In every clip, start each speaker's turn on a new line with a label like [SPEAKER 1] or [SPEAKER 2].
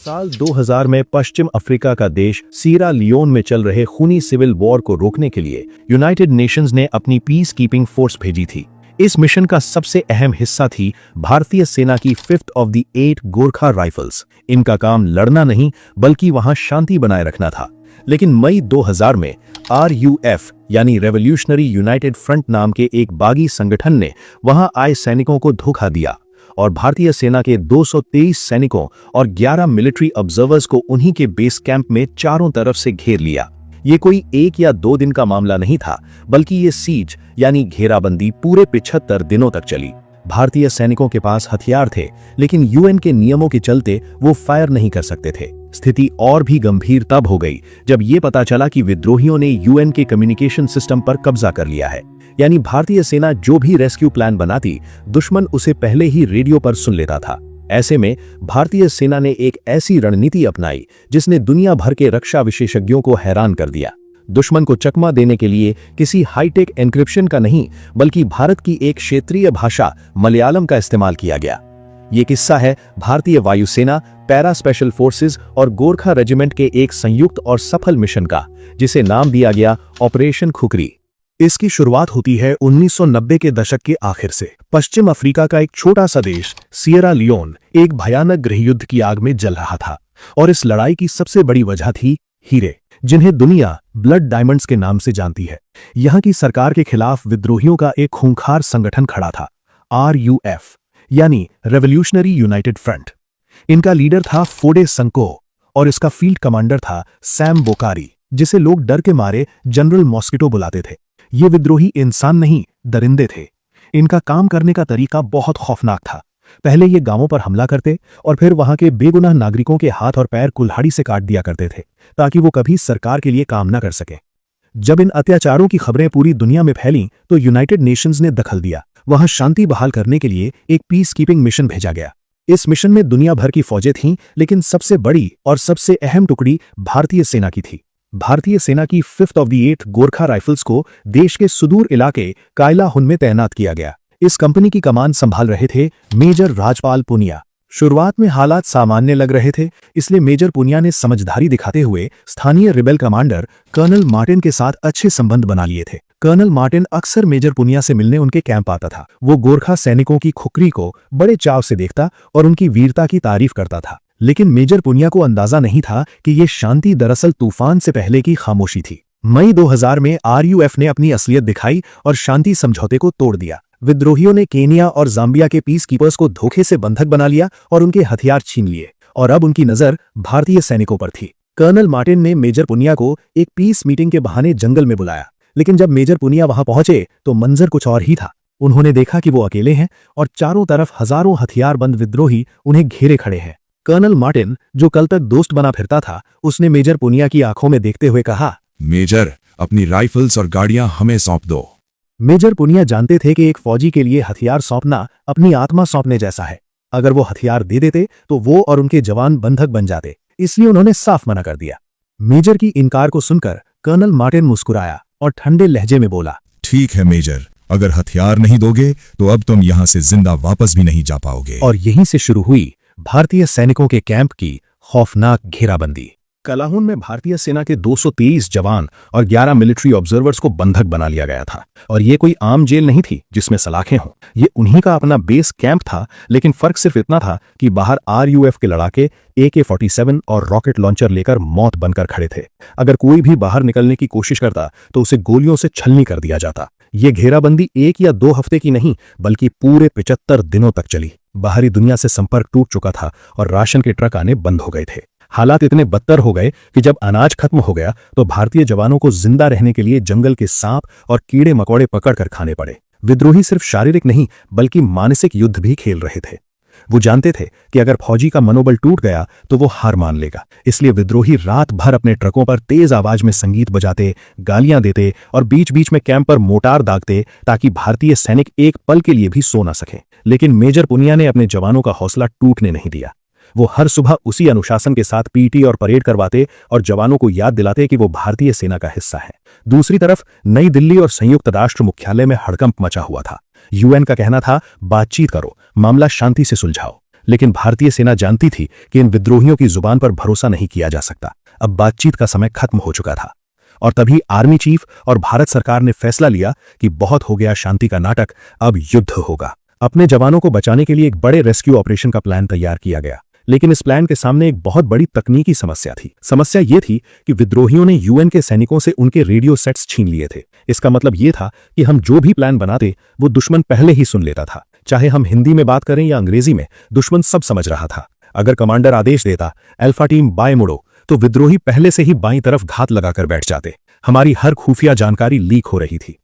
[SPEAKER 1] साल 2000 में पश्चिम अफ्रीका का देश सीरा लियोन में चल रहे खूनी सिविल वॉर को रोकने के लिए यूनाइटेड नेशंस ने अपनी पीस कीपिंग फोर्स भेजी थी। इस मिशन का सबसे अहम हिस्सा थी भारतीय सेना की 5th of the 8 Gorkha rifles. इनका काम लड़ना नहीं बल्कि वहां शांति बनाए रखना था। लेकिन मई 2000 में RUF यानी रेवोल्यूशनरी यूनाइटेड फ्रंट नाम के एक बागी संगठन ने वहां आए सैनिकों को धोखा दिया और भारतीय सेना के 223 सैनिकों और 11 मिलिट्री ऑब्जर्वर्स को उन्हीं के बेस कैंप में चारों तरफ से घेर लिया। ये कोई 1 या 2 दिन का मामला नहीं था, बल्कि ये सीज यानी घेराबंदी पूरे 75 दिनों तक चली। भारतीय सैनिकों के पास हथियार थे, लेकिन UN के नियमों के चलते वो फायर नहीं कर सकते थे। स्थिति और भी गंभीर तब हो गई जब ये पता चला कि विद्रोहियों ने UN के कम्युनिकेशन सिस्टम पर कब्जा कर लिया है। यानी भारतीय सेना जो भी रेस्क्यू प्लान बनाती, दुश्मन उसे पहले ही रेडियो पर सुन लेता था। ऐसे में भारतीय सेना ने एक ऐसी रणनीति अपनाई जिसने दुनिया भर के रक्षा विशेषज्ञों को हैरान कर दिया। दुश्मन को चकमा देने के लिए किसी हाईटेक एन्क्रिप्शन का नहीं, बल्कि भारत की एक क्षेत्रीय भाषा मलयालम का इस्तेमाल किया गया। ये किस्सा है भारतीय वायुसेना, पैरा स्पेशल फोर्सेस और गोरखा रेजिमेंट के एक संयुक्त और सफल मिशन का, जिसे नाम दिया गया ऑपरेशन खुखरी। इसकी शुरुआत होती है 1990 के दशक के आखिर से। पश्चिम अफ्रीका का एक छोटा सा देश सिएरा लियोन एक भयानक गृहयुद्ध की आग में जल रहा था, और इस लड़ाई की सबसे बड़ी वजह थी हीरे, जिन्हें दुनिया ब्लड डायमंड्स के नाम से जानती है। यहाँ की सरकार के खिलाफ विद्रोहियों का एक खूंखार संगठन खड़ा था, RUF यानी रेवोल्यूशनरी यूनाइटेड फ्रंट। इनका लीडर था फोडे संको और इसका फील्ड कमांडर था सैम बोकारी, जिसे लोग डर के मारे जनरल मॉस्किटो बुलाते थे। ये विद्रोही इंसान नहीं, दरिंदे थे। इनका काम करने का तरीका बहुत खौफनाक था। पहले ये गांवों पर हमला करते और फिर वहां के बेगुनाह नागरिकों के हाथ और पैर कुल्हाड़ी से काट दिया करते थे, ताकि वो कभी सरकार के लिए काम न कर सके। जब इन अत्याचारों की खबरें पूरी दुनिया में फैलीं, तो यूनाइटेड नेशंस ने दखल दिया। वहां शांति बहाल करने के लिए एक पीस कीपिंग मिशन भेजा गया। इस मिशन में दुनिया भर की फौजें थीं, लेकिन सबसे बड़ी और सबसे अहम टुकड़ी भारतीय सेना की थी। भारतीय सेना की 5th of the 8 Gorkha rifles को देश के सुदूर इलाके कायलाहुन में तैनात किया गया। इस कंपनी की कमान संभाल रहे थे मेजर राजपाल पुनिया। शुरुआत में हालात सामान्य लग रहे थे, इसलिए मेजर पुनिया ने समझदारी दिखाते हुए स्थानीय रिबेल कमांडर कर्नल मार्टिन के साथ अच्छे संबंध बना लिए थे। कर्नल मार्टिन अक्सर मेजर पुनिया से मिलने उनके कैंप आता था। वो गोरखा सैनिकों की खुखरी को बड़े चाव से देखता और उनकी वीरता की तारीफ करता था। लेकिन मेजर पुनिया को अंदाजा नहीं था कि ये शांति दरअसल तूफान से पहले की खामोशी थी। मई 2000 में RUF ने अपनी असलियत दिखाई और शांति समझौते को तोड़ दिया। विद्रोहियों ने केनिया और जाम्बिया के पीस कीपर्स को धोखे से बंधक बना लिया और उनके हथियार छीन लिए, और अब उनकी नजर भारतीय सैनिकों पर थी। कर्नल मार्टिन ने मेजर पुनिया को एक पीस मीटिंग के बहाने जंगल में बुलाया, लेकिन जब मेजर पुनिया वहां पहुंचे तो मंजर कुछ और ही था। उन्होंने देखा कि वो अकेले हैं और चारों तरफ हजारों हथियारबंद विद्रोही उन्हें घेरे खड़े हैं। कर्नल मार्टिन, जो कल तक दोस्त बना फिरता था, उसने मेजर पुनिया की आंखों में देखते हुए कहा,
[SPEAKER 2] मेजर, अपनी राइफल्स और गाड़ियां हमें सौंप दो।
[SPEAKER 1] मेजर पुनिया जानते थे कि एक फौजी के लिए हथियार सौंपना अपनी आत्मा सौंपने जैसा है। अगर वो हथियार दे देते तो वो और उनके जवान बंधक बन जाते, इसलिए उन्होंने साफ मना कर दिया। मेजर की इनकार को सुनकर कर्नल मार्टिन मुस्कुराया और ठंडे लहजे में बोला,
[SPEAKER 2] ठीक है मेजर, अगर हथियार नहीं दोगे तो अब तुम यहाँ से जिंदा वापस भी नहीं जा पाओगे।
[SPEAKER 1] और यहीं से शुरू हुई भारतीय सैनिकों के कैंप की खौफनाक घेराबंदी। कालाहुन में भारतीय सेना के 223 जवान और 11 मिलिट्री ऑब्जर्वर्स को बंधक बना लिया गया था। और ये कोई आम जेल नहीं थी जिसमें सलाखें हों, ये उन्हीं का अपना बेस कैंप था। लेकिन फर्क सिर्फ इतना था कि बाहर RUF के लड़ाके AK-47 और रॉकेट लॉन्चर लेकर मौत बनकर खड़े थे। अगर कोई भी बाहर निकलने की कोशिश करता तो उसे गोलियों से छलनी कर दिया जाता। ये घेराबंदी 1 या 2 हफ्ते की नहीं, बल्कि पूरे 75 दिनों तक चली। बाहरी दुनिया से संपर्क टूट चुका था और राशन के ट्रक आने बंद हो गए थे। हालात इतने बदतर हो गए कि जब अनाज खत्म हो गया तो भारतीय जवानों को जिंदा रहने के लिए जंगल के सांप और कीड़े मकोड़े पकड़कर खाने पड़े। विद्रोही सिर्फ शारीरिक नहीं बल्कि मानसिक युद्ध भी खेल रहे थे। वो जानते थे कि अगर फौजी का मनोबल टूट गया तो वो हार मान लेगा, इसलिए विद्रोही रात भर अपने ट्रकों पर तेज आवाज में संगीत बजाते, गालियां देते और बीच बीच में कैंप पर मोटार दागते, ताकि भारतीय सैनिक एक पल के लिए भी सो न सके। लेकिन मेजर पुनिया ने अपने जवानों का हौसला टूटने नहीं दिया। वो हर सुबह उसी अनुशासन के साथ पीटी और परेड करवाते और जवानों को याद दिलाते कि वो भारतीय सेना का हिस्सा है। दूसरी तरफ नई दिल्ली और संयुक्त राष्ट्र मुख्यालय में हड़कंप मचा हुआ था। UN का कहना था, बातचीत करो, मामला शांति से सुलझाओ। लेकिन भारतीय सेना जानती थी कि इन विद्रोहियों की जुबान पर भरोसा नहीं किया जा सकता। अब बातचीत का समय खत्म हो चुका था और तभी आर्मी चीफ और भारत सरकार ने फैसला लिया कि बहुत हो गया शांति का नाटक, अब युद्ध होगा। अपने जवानों को बचाने के लिए एक बड़े रेस्क्यू ऑपरेशन का प्लान तैयार किया गया, लेकिन इस प्लान के सामने एक बहुत बड़ी तकनीकी समस्या थी। समस्या ये थी कि विद्रोहियों ने यूएन के सैनिकों से उनके रेडियो सेट्स छीन लिए थे। इसका मतलब ये था कि हम जो भी प्लान बनाते वो दुश्मन पहले ही सुन लेता था। चाहे हम हिंदी में बात करें या अंग्रेजी में, दुश्मन सब समझ रहा था। अगर कमांडर आदेश देता अल्फा टीम बाएं मुड़ो, तो विद्रोही पहले से ही बाईं तरफ घात लगाकर बैठ जाते। हमारी हर खुफिया जानकारी लीक हो रही थी।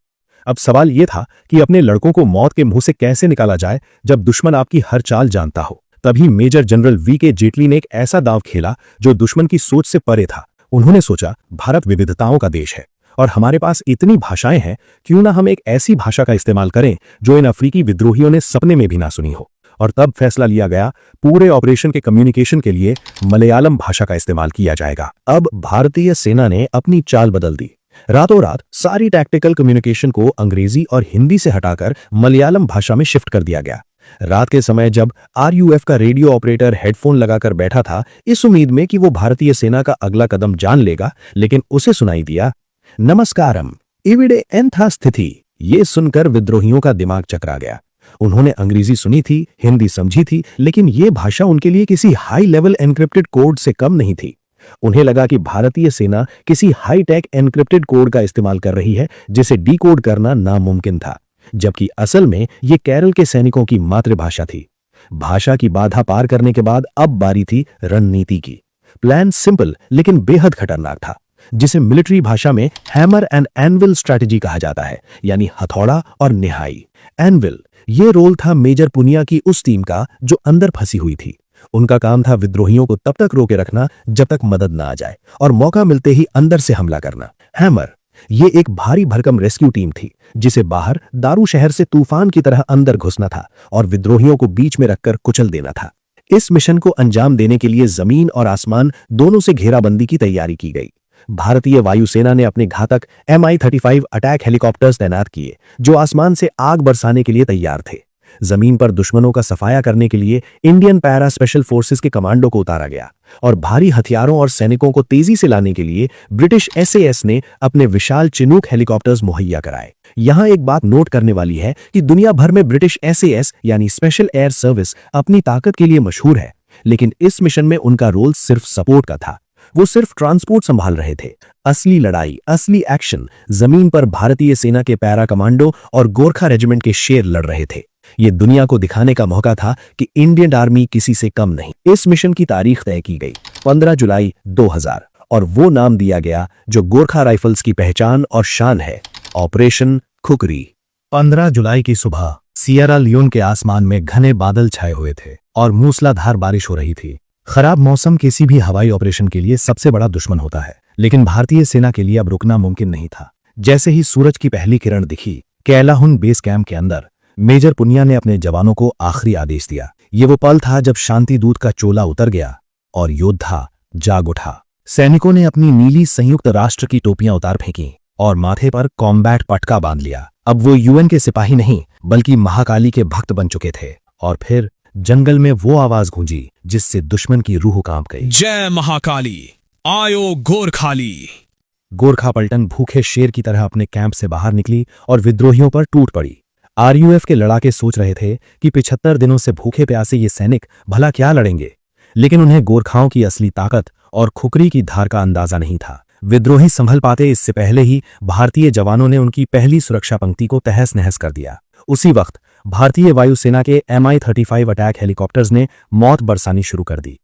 [SPEAKER 1] अब सवाल यह था कि अपने लड़कों को मौत के मुंह से कैसे निकाला जाए जब दुश्मन आपकी हर चाल जानता हो। तभी मेजर जनरल वी.के. जेटली ने एक ऐसा दांव खेला जो दुश्मन की सोच से परे था। उन्होंने सोचा, भारत विविधताओं का देश है और हमारे पास इतनी भाषाएं हैं, क्यों ना हम एक ऐसी भाषा का इस्तेमाल करें जो इन अफ्रीकी विद्रोहियों ने सपने में भी ना सुनी हो। और तब फैसला लिया गया, पूरे ऑपरेशन के कम्युनिकेशन के लिए मलयालम भाषा का इस्तेमाल किया जाएगा। अब भारतीय सेना ने अपनी चाल बदल दी। रातों रात सारी टैक्टिकल कम्युनिकेशन को अंग्रेजी और हिंदी से हटाकर मलयालम भाषा में शिफ्ट कर दिया गया। रात के समय जब आरयूएफ का रेडियो ऑपरेटर हेडफोन लगाकर बैठा था, इस उम्मीद में कि वो भारतीय सेना का अगला कदम जान लेगा, लेकिन उसे सुनाई दिया, नमस्कारम, इविडे एंथा स्थिति। ये सुनकर विद्रोहियों का दिमाग चकरा गया। उन्होंने अंग्रेजी सुनी थी, हिंदी समझी थी, लेकिन ये भाषा उनके लिए किसी हाई लेवल एन्क्रिप्टेड कोड से कम नहीं थी। उन्हें लगा कि भारतीय सेना किसी हाई टेक एन्क्रिप्टेड कोड का इस्तेमाल कर रही है जिसे डिकोड करना नामुमकिन था, जबकि असल में ये केरल के सैनिकों की मातृभाषा थी। भाषा की बाधा पार करने के बाद अब बारी थी रणनीति की। प्लान सिंपल लेकिन बेहद खतरनाक था, जिसे मिलिट्री भाषा में हैमर एंड एनविल स्ट्रैटेजी कहा जाता है, यानी हथौड़ा और निहाई। एनविल ये रोल था मेजर पुनिया की उस टीम का जो अंदर फंसी हुई थी। उनका काम था विद्रोहियों को तब तक रोके रखना जब तक मदद ना आ जाए और मौका मिलते ही अंदर से हमला करना। हैमर ये एक भारी भरकम रेस्क्यू टीम थी, जिसे बाहर दारू शहर से तूफान की तरह अंदर घुसना था और विद्रोहियों को बीच में रखकर कुचल देना था। इस मिशन को अंजाम देने के लिए जमीन और आसमान दोनों से घेराबंदी की तैयारी की गई। भारतीय वायुसेना ने अपने घातक Mi-35 अटैक हेलीकॉप्टर्स तैनात किए, जो आसमान से आग बरसाने के लिए तैयार थे। जमीन पर दुश्मनों का सफाया करने के लिए इंडियन पैरा स्पेशल फोर्सेस के कमांडो को उतारा गया और भारी हथियारों और सैनिकों को तेजी से लाने के लिए ब्रिटिश SAS ने अपने विशाल चिनूक हेलीकॉप्टर्स मुहैया कराए। यहां एक बात नोट करने वाली है कि दुनिया भर में ब्रिटिश SAS यानी स्पेशल एयर सर्विस अपनी ताकत के लिए मशहूर है, लेकिन इस मिशन में उनका रोल सिर्फ सपोर्ट का था। वो सिर्फ ट्रांसपोर्ट संभाल रहे थे। असली लड़ाई, असली एक्शन जमीन पर भारतीय सेना के पैरा कमांडो और गोरखा रेजिमेंट के शेर लड़ रहे थे। ये दुनिया को दिखाने का मौका था कि इंडियन आर्मी किसी से कम नहीं। इस मिशन की तारीख तय की गई 15 जुलाई 2000 और वो नाम दिया गया जो गोरखा राइफल्स की पहचान और शान है, ऑपरेशन खुकरी। 15 जुलाई की सुबह सियरा लियोन के आसमान में घने बादल छाए हुए थे और मूसलाधार बारिश हो रही थी। खराब मौसम किसी भी हवाई ऑपरेशन के लिए सबसे बड़ा दुश्मन होता है, लेकिन भारतीय सेना के लिए अब रुकना मुमकिन नहीं था। जैसे ही सूरज की पहली किरण दिखी, कैलाहुन बेस कैंप के अंदर मेजर पुनिया ने अपने जवानों को आखिरी आदेश दिया। ये वो पल था जब शांति दूत का चोला उतर गया और योद्धा जाग उठा। सैनिकों ने अपनी नीली संयुक्त राष्ट्र की टोपियां उतार फेंकी और माथे पर कॉम्बैट पटका बांध लिया। अब वो यूएन के सिपाही नहीं बल्कि महाकाली के भक्त बन चुके थे। और फिर जंगल में वो आवाज गूंजी जिससे दुश्मन की रूह कांप गई।
[SPEAKER 3] जय महाकाली, आयो गोरखाली।
[SPEAKER 1] गोरखा पलटन भूखे शेर की तरह अपने कैंप से बाहर निकली और विद्रोहियों पर टूट पड़ी। आरयूएफ के लड़ाके सोच रहे थे कि 75 दिनों से भूखे प्यासे ये सैनिक भला क्या लड़ेंगे, लेकिन उन्हें गोरखाओं की असली ताकत और खुकरी की धार का अंदाजा नहीं था। विद्रोही संभल पाते इससे पहले ही भारतीय जवानों ने उनकी पहली सुरक्षा पंक्ति को तहस नहस कर दिया। उसी वक्त भारतीय वायुसेना के Mi-35 अटैक हेलीकॉप्टर्स ने मौत बरसानी शुरू कर दी।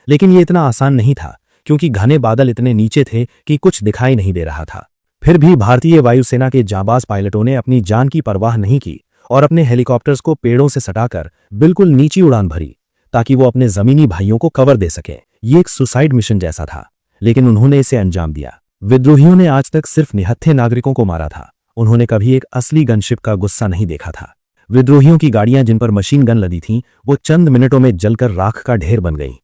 [SPEAKER 1] लेकिन ये इतना आसान नहीं था, क्योंकि घने बादल इतने नीचे थे कि कुछ दिखाई नहीं दे रहा था। फिर भी भारतीय वायुसेना के जांबाज पायलटों ने अपनी जान की परवाह नहीं की और अपने हेलीकॉप्टर्स को पेड़ों से सटाकर बिल्कुल नीची उड़ान भरी, ताकि वो अपने जमीनी भाइयों को कवर दे सके। ये एक सुसाइड मिशन जैसा था, लेकिन उन्होंने इसे अंजाम दिया। विद्रोहियों ने आज तक सिर्फ निहत्थे नागरिकों को मारा था, उन्होंने कभी एक असली गनशिप का गुस्सा नहीं देखा था। विद्रोहियों की गाड़ियां जिन पर मशीन गन लदी थीं, वो चंद मिनटों में जलकर राख का ढेर बन गईं।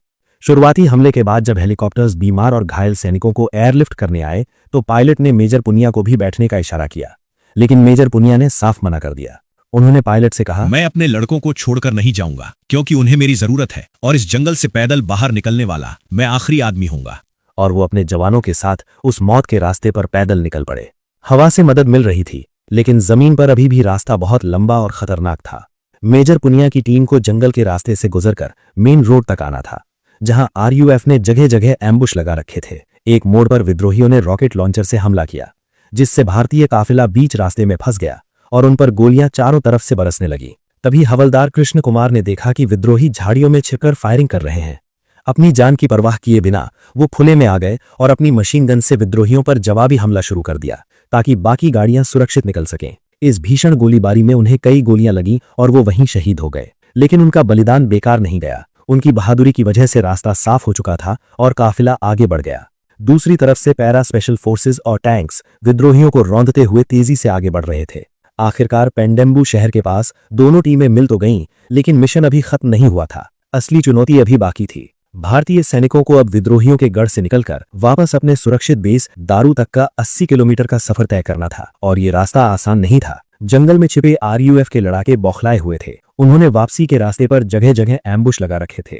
[SPEAKER 1] शुरुआती हमले के बाद जब हेलीकॉप्टर्स बीमार और घायल सैनिकों को एयरलिफ्ट करने आए, तो पायलट ने मेजर पुनिया को भी बैठने का इशारा किया, लेकिन मेजर पुनिया ने साफ मना कर दिया। उन्होंने पायलट से कहा,
[SPEAKER 3] मैं अपने लड़कों को छोड़कर नहीं जाऊंगा क्योंकि उन्हें मेरी जरूरत है और इस जंगल से पैदल बाहर निकलने वाला मैं आखिरी आदमी हूंगा।
[SPEAKER 1] और वो अपने जवानों के साथ उस मौत के रास्ते पर पैदल निकल पड़े। हवा से मदद मिल रही थी, लेकिन जमीन पर अभी भी रास्ता बहुत लंबा और खतरनाक था। मेजर पुनिया की टीम को जंगल के रास्ते से गुजरकर मेन रोड तक आना था, जहां आरयूएफ ने जगह जगह एम्बुश लगा रखे थे। एक मोड़ पर विद्रोहियों ने रॉकेट लॉन्चर से हमला किया, जिससे भारतीय काफिला बीच रास्ते में फंस गया और उन पर गोलियां चारों तरफ से बरसने लगी। तभी हवलदार कृष्ण कुमार ने देखा कि विद्रोही झाड़ियों में छिपकर फायरिंग कर रहे हैं। अपनी जान की परवाह किए बिना वो खुले में आ गए और अपनी मशीन गन से विद्रोहियों पर जवाबी हमला शुरू कर दिया, ताकि बाकी गाड़ियां सुरक्षित निकल सकें। इस भीषण गोलीबारी में उन्हें कई गोलियां लगी और वो वहीं शहीद हो गए। लेकिन उनका बलिदान बेकार नहीं गया। उनकी बहादुरी की वजह से रास्ता साफ हो चुका था और काफिला आगे बढ़ गया। दूसरी तरफ से पैरा स्पेशल फोर्सेज और टैंक्स विद्रोहियों को रौंदते हुए तेजी से आगे बढ़ रहे थे। आखिरकार पेंडेम्बू शहर के पास दोनों टीमें मिल तो गईं, लेकिन मिशन अभी खत्म नहीं हुआ था। असली चुनौती अभी बाकी थी। भारतीय सैनिकों को अब विद्रोहियों के गढ़ से निकलकर वापस अपने सुरक्षित बेस दारू तक का 80 किलोमीटर का सफर तय करना था, और ये रास्ता आसान नहीं था। जंगल में छिपे आरयूएफ के लड़ाके बौखलाए हुए थे। उन्होंने वापसी के रास्ते पर जगह जगह एम्बुश लगा रखे थे।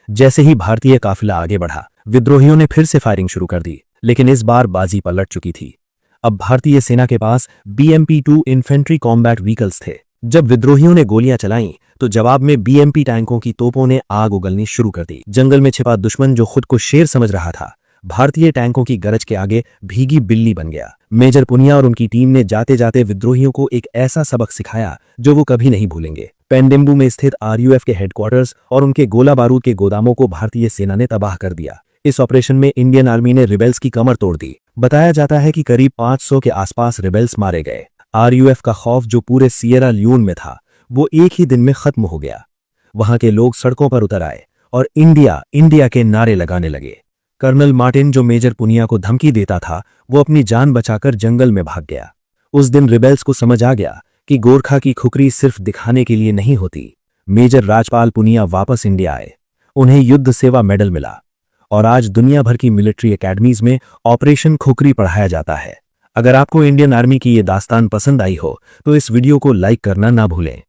[SPEAKER 1] जैसे ही भारतीय काफिला आगे बढ़ा, विद्रोहियों ने फिर से फायरिंग शुरू कर दी, लेकिन इस बार बाजी पलट चुकी थी। अब भारतीय सेना के पास BMP-2 इन्फेंट्री कॉम्बैट व्हीकल्स थे। जब विद्रोहियों ने गोलियां चलाईं, तो जवाब में BMP टैंकों की तोपों ने आग उगलनी शुरू कर दी। जंगल में छिपा दुश्मन जो खुद को शेर समझ रहा था, भारतीय टैंकों की गरज के आगे भीगी बिल्ली बन गया। मेजर पुनिया और उनकी टीम ने जाते जाते विद्रोहियों को एक ऐसा सबक सिखाया जो वो कभी नहीं भूलेंगे। पेंडेम्बू में स्थित आरयूएफ के हेडक्वार्टर्स और उनके गोला बारूद के गोदामों को भारतीय सेना ने तबाह कर दिया। इस ऑपरेशन में इंडियन आर्मी ने रिबेल्स की कमर तोड़ दी। बताया जाता है कि करीब 500 के आसपास रिबेल्स मारे गए। आरयूएफ का खौफ जो पूरे सियरा लियोन में था, वो एक ही दिन में खत्म हो गया। वहां के लोग सड़कों पर उतर आए और इंडिया इंडिया के नारे लगाने लगे। कर्नल मार्टिन, जो मेजर पुनिया को धमकी देता था, वो अपनी जान बचाकर जंगल में भाग गया। उस दिन रिबेल्स को समझ आ गया कि गोरखा की खुकरी सिर्फ दिखाने के लिए नहीं होती। मेजर राजपाल पुनिया वापस इंडिया आए। उन्हें युद्ध सेवा मेडल मिला और आज दुनिया भर की मिलिट्री एकेडमीज में ऑपरेशन खुकरी पढ़ाया जाता है। अगर आपको इंडियन आर्मी की ये दास्तान पसंद आई हो तो इस वीडियो को लाइक करना ना भूलें।